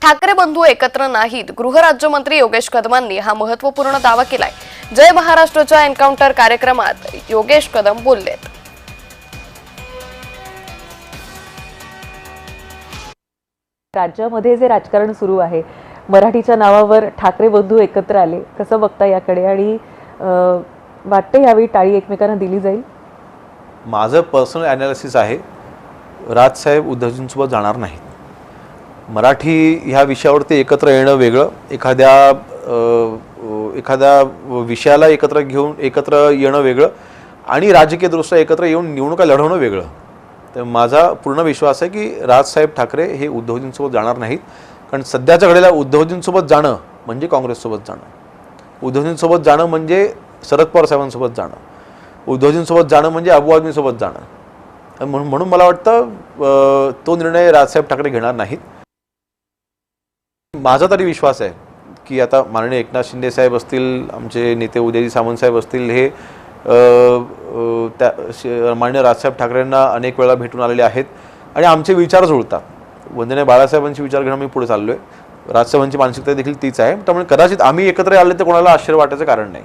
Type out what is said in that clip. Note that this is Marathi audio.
ठाकरे बंधू एकत्र नाहीत, गृहराज्यमंत्री योगेश कदमांनी हा महत्त्वपूर्ण दावा केलाय। जय महाराष्ट्रच्या एन्काउंटर कार्यक्रमात योगेश कदम बोललेत। राज्यामध्ये जे राजकारण सुरू आहे, मराठीच्या नावावर ठाकरे बंधू एकत्र आले, कसं बघता याकडे? आणि वाटतं यावेळी टाळी एकमेकांना दिली जाईल? माझं पर्सनल ॲनालिसिस आहे, राजसाहेब उद्धवजींसोबत जाणार नाहीत। मराठी ह्या विषयावरती एकत्र येणं वेगळं, एखाद्या विषयाला एकत्र घेऊन एकत्र येणं वेगळं आणि राजकीयदृष्ट्या एकत्र येऊन निवडणुका लढवणं वेगळं। तर माझा पूर्ण विश्वास आहे की राजसाहेब ठाकरे हे उद्धवजींसोबत जाणार नाहीत, कारण सध्याच्या घडीला उद्धवजींसोबत जाणं म्हणजे काँग्रेससोबत जाणं, उद्धवजींसोबत जाणं म्हणजे शरद पवार साहेबांसोबत जाणं, उद्धवजींसोबत जाणं म्हणजे अबू आझमीसोबत जाणं। म्हणून मला वाटतं तो निर्णय राजसाहेब ठाकरे घेणार नाहीत। माझा तरी विश्वास आहे की आता माननीय एकनाथ शिंदे साहेब असतील, आमचे नेते उदयजी सामंत साहेब असतील, हे माननीय राजसाहेब ठाकरेंना अनेक वेळा भेटून आलेले आहेत आणि आमचे विचार जुळतात। वंदनीय बाळासाहेबांचे विचार घेऊन मी पुढे चाललोय, राजसाहेबांची मानसिकता देखील तीच आहे। त्यामुळे कदाचित आम्ही एकत्र आले तर कोणाला आश्चर्य वाटायचं कारण नाही।